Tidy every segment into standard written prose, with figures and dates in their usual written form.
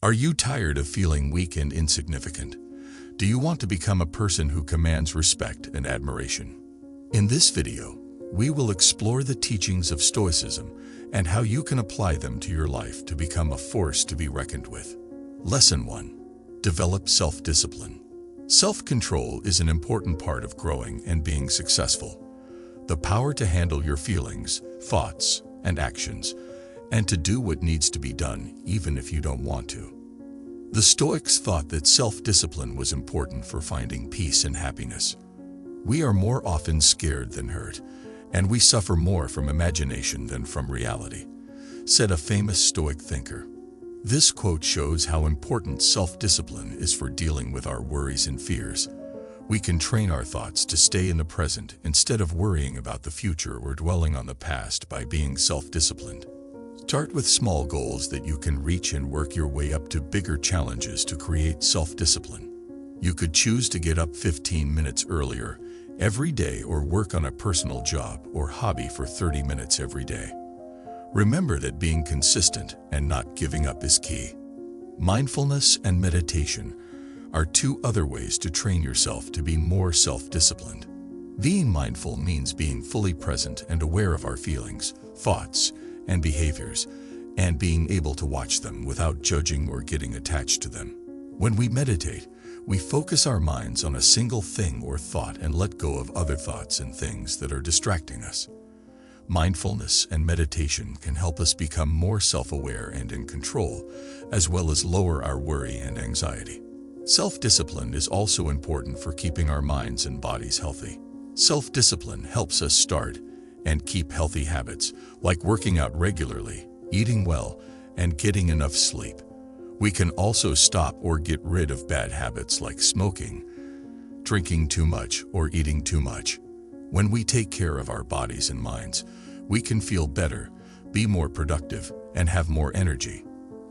Are you tired of feeling weak and insignificant? Do you want to become a person who commands respect and admiration? In this video, we will explore the teachings of Stoicism and how you can apply them to your life to become a force to be reckoned with. Lesson 1. Develop self-discipline. Self-control is an important part of growing and being successful. The power to handle your feelings, thoughts, and actions, and to do what needs to be done even if you don't want to. The Stoics thought that self-discipline was important for finding peace and happiness. We are more often scared than hurt, and we suffer more from imagination than from reality, said a famous Stoic thinker. This quote shows how important self-discipline is for dealing with our worries and fears. We can train our thoughts to stay in the present instead of worrying about the future or dwelling on the past by being self-disciplined. Start with small goals that you can reach and work your way up to bigger challenges to create self-discipline. You could choose to get up 15 minutes earlier every day or work on a personal job or hobby for 30 minutes every day. Remember that being consistent and not giving up is key. Mindfulness and meditation are two other ways to train yourself to be more self-disciplined. Being mindful means being fully present and aware of our feelings, thoughts, and behaviors, and being able to watch them without judging or getting attached to them. When we meditate, we focus our minds on a single thing or thought and let go of other thoughts and things that are distracting us. Mindfulness and meditation can help us become more self-aware and in control, as well as lower our worry and anxiety. Self-discipline is also important for keeping our minds and bodies healthy. Self-discipline helps us start and keep healthy habits, like working out regularly, eating well, and getting enough sleep. We can also stop or get rid of bad habits like smoking, drinking too much, or eating too much. When we take care of our bodies and minds, we can feel better, be more productive, and have more energy.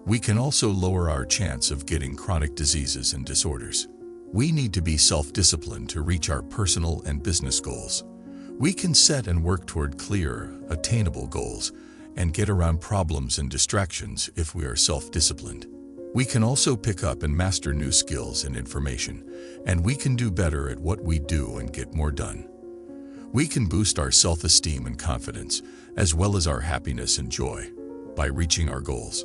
We can also lower our chance of getting chronic diseases and disorders. We need to be self-disciplined to reach our personal and business goals. We can set and work toward clear, attainable goals and get around problems and distractions if we are self-disciplined. We can also pick up and master new skills and information, and we can do better at what we do and get more done. We can boost our self-esteem and confidence, as well as our happiness and joy, by reaching our goals.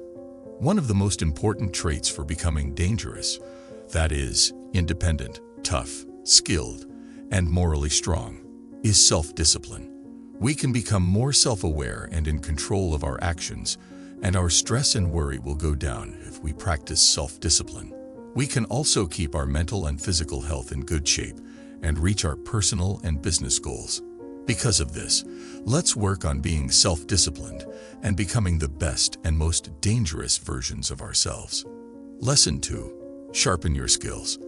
One of the most important traits for becoming dangerous, that is, independent, tough, skilled, and morally strong, is self-discipline. We can become more self-aware and in control of our actions, and our stress and worry will go down if we practice self-discipline. We can also keep our mental and physical health in good shape and reach our personal and business goals. Because of this, let's work on being self-disciplined and becoming the best and most dangerous versions of ourselves. Lesson 2. Sharpen your skills.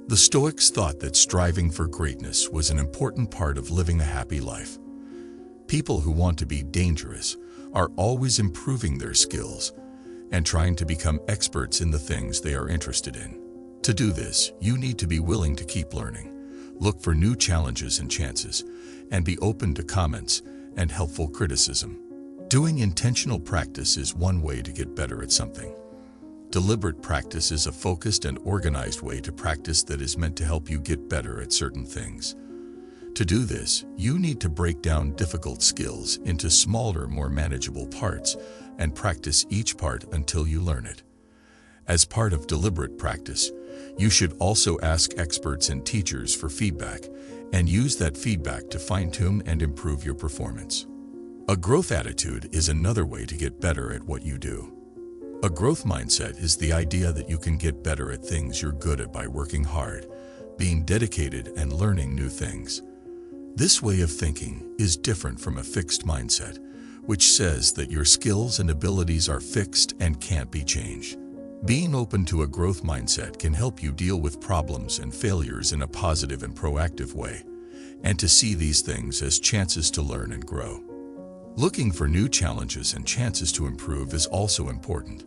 The Stoics thought that striving for greatness was an important part of living a happy life. People who want to be dangerous are always improving their skills and trying to become experts in the things they are interested in. To do this, you need to be willing to keep learning, look for new challenges and chances, and be open to comments and helpful criticism. Doing intentional practice is one way to get better at something. Deliberate practice is a focused and organized way to practice that is meant to help you get better at certain things. To do this, you need to break down difficult skills into smaller, more manageable parts and practice each part until you learn it. As part of deliberate practice, you should also ask experts and teachers for feedback and use that feedback to fine-tune and improve your performance. A growth attitude is another way to get better at what you do. A growth mindset is the idea that you can get better at things you're good at by working hard, being dedicated, and learning new things. This way of thinking is different from a fixed mindset, which says that your skills and abilities are fixed and can't be changed. Being open to a growth mindset can help you deal with problems and failures in a positive and proactive way, and to see these things as chances to learn and grow. Looking for new challenges and chances to improve is also important,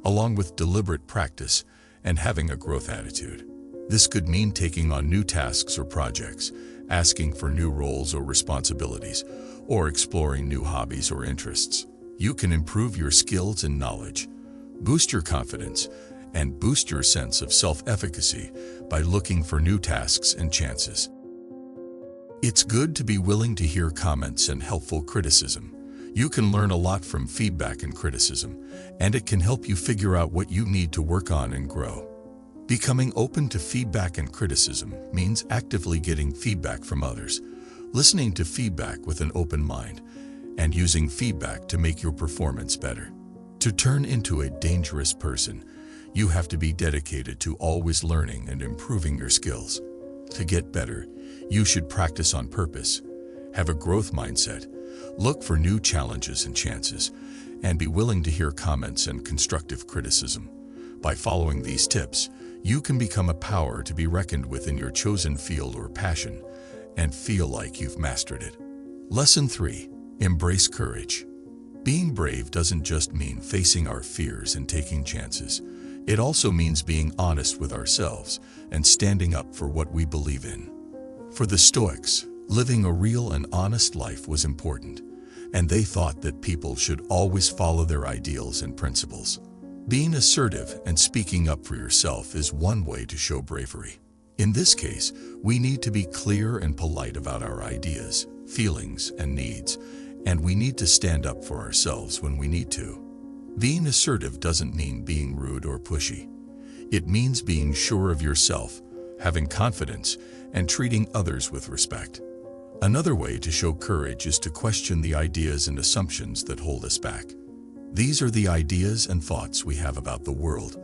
along with deliberate practice and having a growth attitude. This could mean taking on new tasks or projects, asking for new roles or responsibilities, or exploring new hobbies or interests. You can improve your skills and knowledge, Boost your confidence and boost your sense of self-efficacy by looking for new tasks and chances. It's good to be willing to hear comments and helpful criticism. You can learn a lot from feedback and criticism, and it can help you figure out what you need to work on and grow. Becoming open to feedback and criticism means actively getting feedback from others, listening to feedback with an open mind, and using feedback to make your performance better. To turn into a dangerous person, you have to be dedicated to always learning and improving your skills. To get better, you should practice on purpose, have a growth mindset, look for new challenges and chances, and be willing to hear comments and constructive criticism. By following these tips, you can become a power to be reckoned with in your chosen field or passion, and feel like you've mastered it. Lesson 3. Embrace courage. Being brave doesn't just mean facing our fears and taking chances. It also means being honest with ourselves and standing up for what we believe in. For the Stoics, living a real and honest life was important, and they thought that people should always follow their ideals and principles. Being assertive and speaking up for yourself is one way to show bravery. In this case, we need to be clear and polite about our ideas, feelings, and needs, and we need to stand up for ourselves when we need to. Being assertive doesn't mean being rude or pushy. It means being sure of yourself, having confidence, and treating others with respect. Another way to show courage is to question the ideas and assumptions that hold us back. These are the ideas and thoughts we have about the world,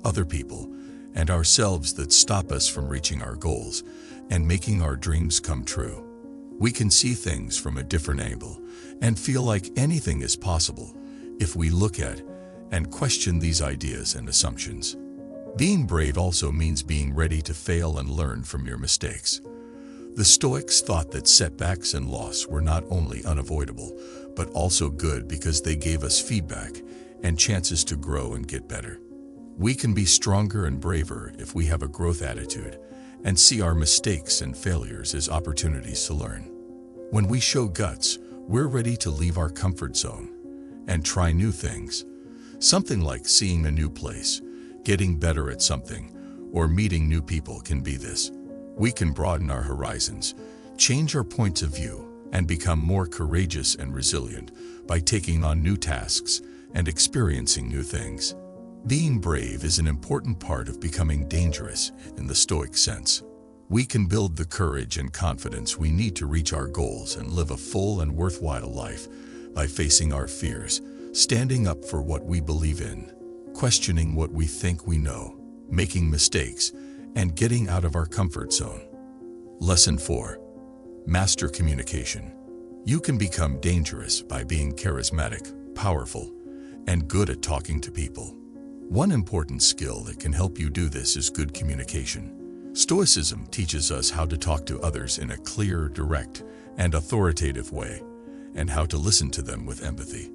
other people, and ourselves that stop us from reaching our goals and making our dreams come true. We can see things from a different angle and feel like anything is possible if we look at and question these ideas and assumptions. Being brave also means being ready to fail and learn from your mistakes. The Stoics thought that setbacks and loss were not only unavoidable, but also good because they gave us feedback and chances to grow and get better. We can be stronger and braver if we have a growth attitude and see our mistakes and failures as opportunities to learn. When we show guts, we're ready to leave our comfort zone and try new things. Something like seeing a new place, getting better at something, or meeting new people can be this. We can broaden our horizons, change our points of view, and become more courageous and resilient by taking on new tasks and experiencing new things. Being brave is an important part of becoming dangerous in the Stoic sense. We can build the courage and confidence we need to reach our goals and live a full and worthwhile life by facing our fears, standing up for what we believe in, questioning what we think we know, making mistakes, and getting out of our comfort zone. Lesson 4. Master communication. You can become dangerous by being charismatic, powerful, and good at talking to people. One important skill that can help you do this is good communication. Stoicism teaches us how to talk to others in a clear, direct, and authoritative way, and how to listen to them with empathy.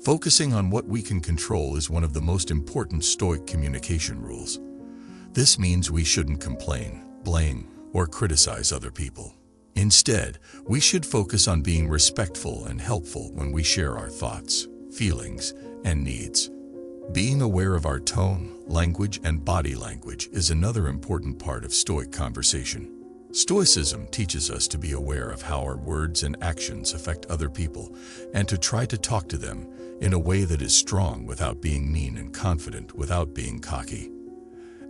Focusing on what we can control is one of the most important Stoic communication rules. This means we shouldn't complain, blame, or criticize other people. Instead, we should focus on being respectful and helpful when we share our thoughts, feelings, and needs. Being aware of our tone, language, and body language is another important part of Stoic conversation. Stoicism teaches us to be aware of how our words and actions affect other people and to try to talk to them in a way that is strong without being mean and confident without being cocky.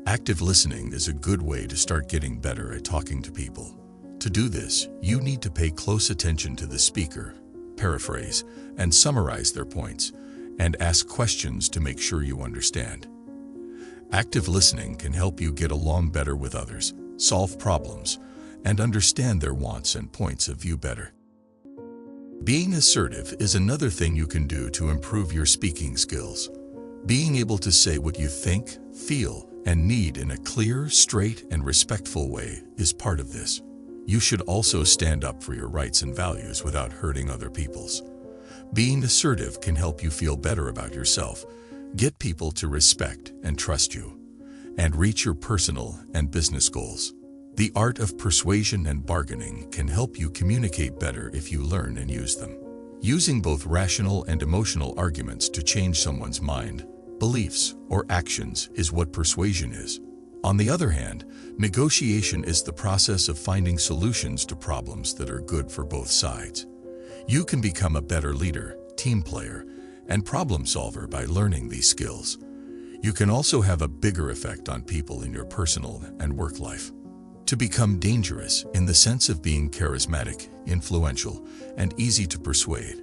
Active listening is a good way to start getting better at talking to people. To do this, you need to pay close attention to the speaker, paraphrase, and summarize their points, and ask questions to make sure you understand. Active listening can help you get along better with others, solve problems, and understand their wants and points of view better. Being assertive is another thing you can do to improve your speaking skills. Being able to say what you think, feel, and need in a clear, straight, and respectful way is part of this. You should also stand up for your rights and values without hurting other people's. Being assertive can help you feel better about yourself, get people to respect and trust you, and reach your personal and business goals. The art of persuasion and bargaining can help you communicate better if you learn and use them. Using both rational and emotional arguments to change someone's mind, beliefs, or actions is what persuasion is. On the other hand, negotiation is the process of finding solutions to problems that are good for both sides. You can become a better leader, team player, and problem solver by learning these skills. You can also have a bigger effect on people in your personal and work life. To become dangerous in the sense of being charismatic, influential, and easy to persuade,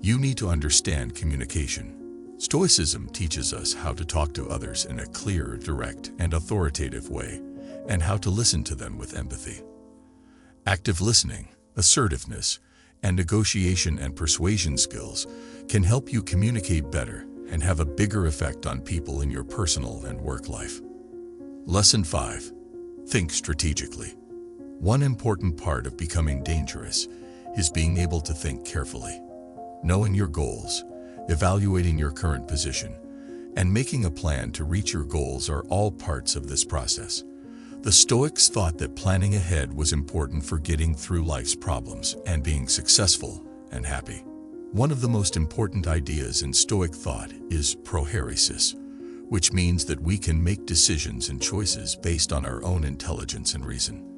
you need to understand communication. Stoicism teaches us how to talk to others in a clear, direct, and authoritative way, and how to listen to them with empathy. Active listening, assertiveness, and negotiation and persuasion skills can help you communicate better and have a bigger effect on people in your personal and work life. Lesson 5. Think strategically. One important part of becoming dangerous is being able to think carefully. Knowing your goals, evaluating your current position, and making a plan to reach your goals are all parts of this process. The Stoics thought that planning ahead was important for getting through life's problems and being successful and happy. One of the most important ideas in Stoic thought is prohairesis, which means that we can make decisions and choices based on our own intelligence and reason.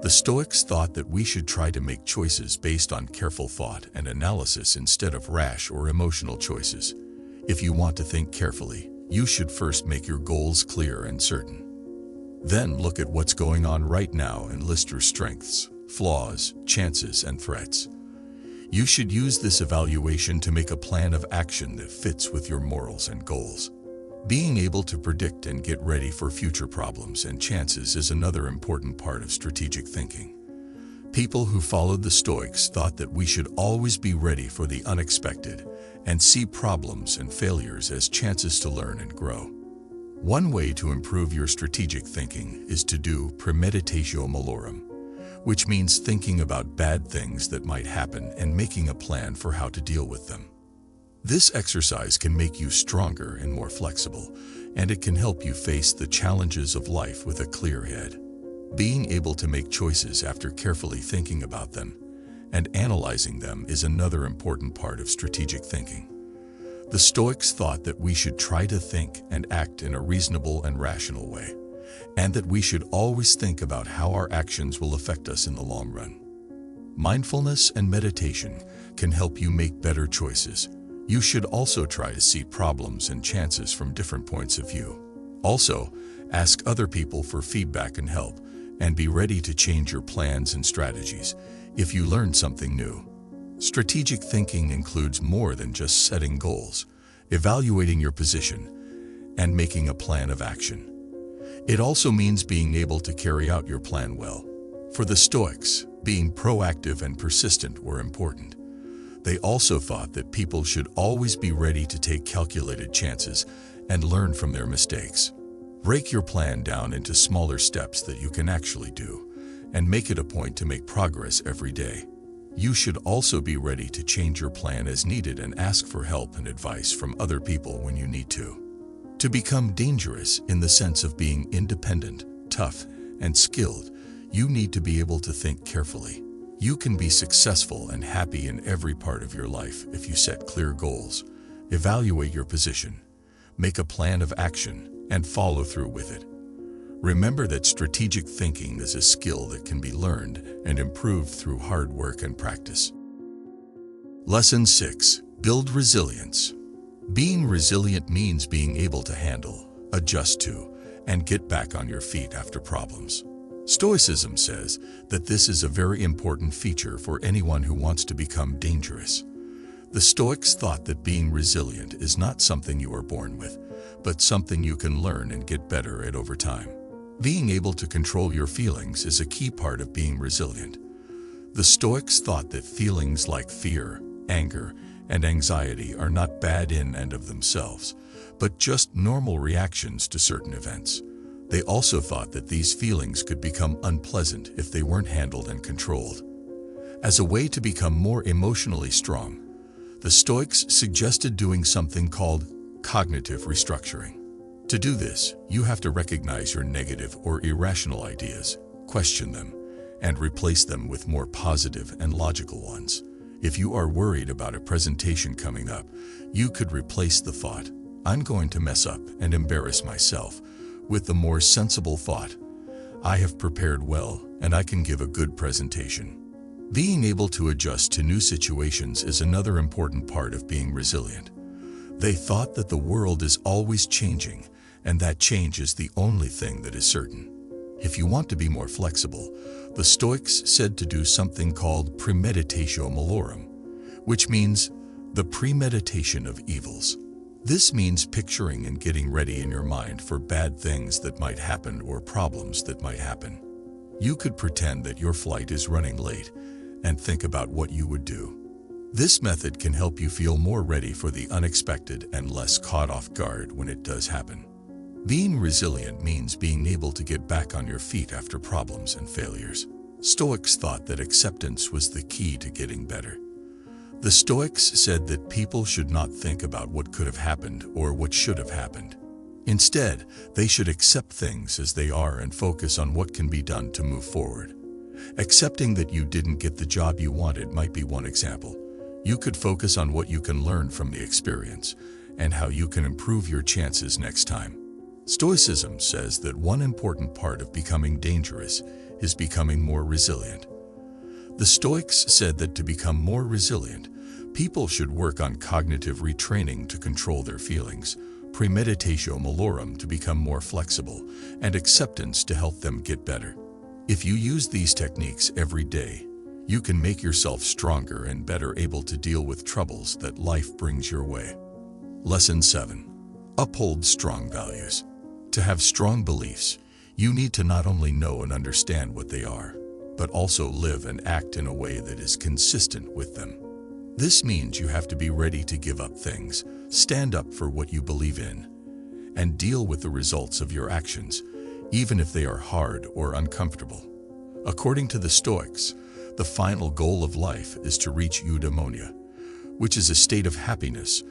The Stoics thought that we should try to make choices based on careful thought and analysis instead of rash or emotional choices. If you want to think carefully, you should first make your goals clear and certain. Then look at what's going on right now and list your strengths, flaws, chances, and threats. You should use this evaluation to make a plan of action that fits with your morals and goals. Being able to predict and get ready for future problems and chances is another important part of strategic thinking. People who followed the Stoics thought that we should always be ready for the unexpected and see problems and failures as chances to learn and grow. One way to improve your strategic thinking is to do premeditatio malorum, which means thinking about bad things that might happen and making a plan for how to deal with them. This exercise can make you stronger and more flexible, and it can help you face the challenges of life with a clear head. Being able to make choices after carefully thinking about them and analyzing them is another important part of strategic thinking. The Stoics thought that we should try to think and act in a reasonable and rational way, and that we should always think about how our actions will affect us in the long run. Mindfulness and meditation can help you make better choices. You should also try to see problems and chances from different points of view. Also, ask other people for feedback and help, and be ready to change your plans and strategies if you learn something new. Strategic thinking includes more than just setting goals, evaluating your position, and making a plan of action. It also means being able to carry out your plan well. For the Stoics, being proactive and persistent were important. They also thought that people should always be ready to take calculated chances and learn from their mistakes. Break your plan down into smaller steps that you can actually do, and make it a point to make progress every day. You should also be ready to change your plan as needed and ask for help and advice from other people when you need to. To become dangerous in the sense of being independent, tough, and skilled, you need to be able to think carefully. You can be successful and happy in every part of your life if you set clear goals, evaluate your position, make a plan of action, and follow through with it. Remember that strategic thinking is a skill that can be learned and improved through hard work and practice. Lesson 6. Build resilience. Being resilient means being able to handle, adjust to, and get back on your feet after problems. Stoicism says that this is a very important feature for anyone who wants to become dangerous. The Stoics thought that being resilient is not something you are born with, but something you can learn and get better at over time. Being able to control your feelings is a key part of being resilient. The Stoics thought that feelings like fear, anger, and anxiety are not bad in and of themselves, but just normal reactions to certain events. They also thought that these feelings could become unpleasant if they weren't handled and controlled. As a way to become more emotionally strong, the Stoics suggested doing something called cognitive restructuring. To do this, you have to recognize your negative or irrational ideas, question them, and replace them with more positive and logical ones. If you are worried about a presentation coming up, you could replace the thought, I'm going to mess up and embarrass myself, with the more sensible thought, I have prepared well and I can give a good presentation. Being able to adjust to new situations is another important part of being resilient. They thought that the world is always changing and that change is the only thing that is certain. If you want to be more flexible, the Stoics said to do something called premeditatio malorum, which means the premeditation of evils. This means picturing and getting ready in your mind for bad things that might happen or problems that might happen. You could pretend that your flight is running late and think about what you would do. This method can help you feel more ready for the unexpected and less caught off guard when it does happen. Being resilient means being able to get back on your feet after problems and failures. Stoics thought that acceptance was the key to getting better. The Stoics said that people should not think about what could have happened or what should have happened. Instead, they should accept things as they are and focus on what can be done to move forward. Accepting that you didn't get the job you wanted might be one example. You could focus on what you can learn from the experience and how you can improve your chances next time. Stoicism says that one important part of becoming dangerous is becoming more resilient. The Stoics said that to become more resilient, people should work on cognitive retraining to control their feelings, premeditatio malorum to become more flexible, and acceptance to help them get better. If you use these techniques every day, you can make yourself stronger and better able to deal with troubles that life brings your way. Lesson 7. Uphold strong values. To have strong beliefs, you need to not only know and understand what they are, but also live and act in a way that is consistent with them. This means you have to be ready to give up things, stand up for what you believe in, and deal with the results of your actions, even if they are hard or uncomfortable. According to the Stoics, the final goal of life is to reach eudaimonia, which is a state of happiness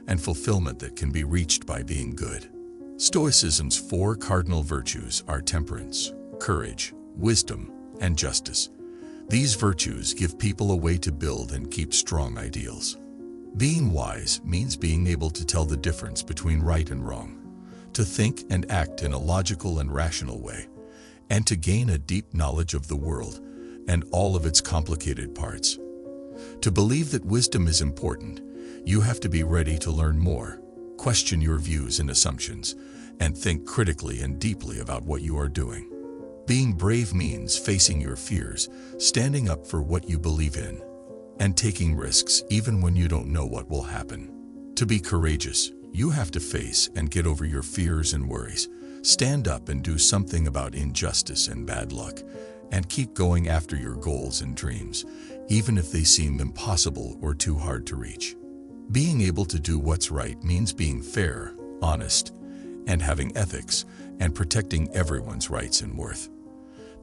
and fulfillment that can be reached by being good. Stoicism's 4 cardinal virtues are temperance, courage, wisdom, and justice. These virtues give people a way to build and keep strong ideals. Being wise means being able to tell the difference between right and wrong, to think and act in a logical and rational way, and to gain a deep knowledge of the world and all of its complicated parts. To believe that wisdom is important, you have to be ready to learn more, question your views and assumptions, and think critically and deeply about what you are doing. Being brave means facing your fears, standing up for what you believe in, and taking risks even when you don't know what will happen. To be courageous, you have to face and get over your fears and worries, stand up and do something about injustice and bad luck, and keep going after your goals and dreams, even if they seem impossible or too hard to reach. Being able to do what's right means being fair, honest, and having ethics, and protecting everyone's rights and worth.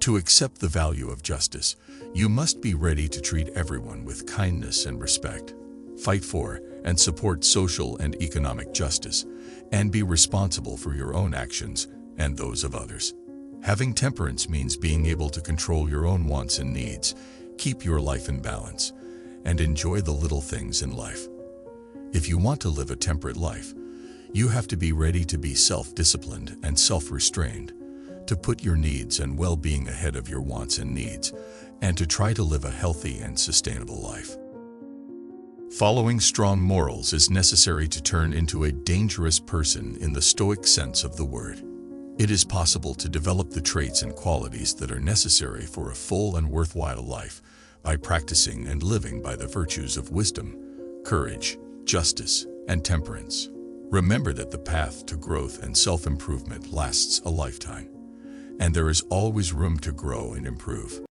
To accept the value of justice, you must be ready to treat everyone with kindness and respect, fight for and support social and economic justice, and be responsible for your own actions and those of others. Having temperance means being able to control your own wants and needs, keep your life in balance, and enjoy the little things in life. If you want to live a temperate life, you have to be ready to be self-disciplined and self-restrained, to put your needs and well-being ahead of your wants and needs, and to try to live a healthy and sustainable life. Following strong morals is necessary to turn into a dangerous person in the Stoic sense of the word. It is possible to develop the traits and qualities that are necessary for a full and worthwhile life by practicing and living by the virtues of wisdom, courage, justice, and temperance. Remember that the path to growth and self-improvement lasts a lifetime, and there is always room to grow and improve.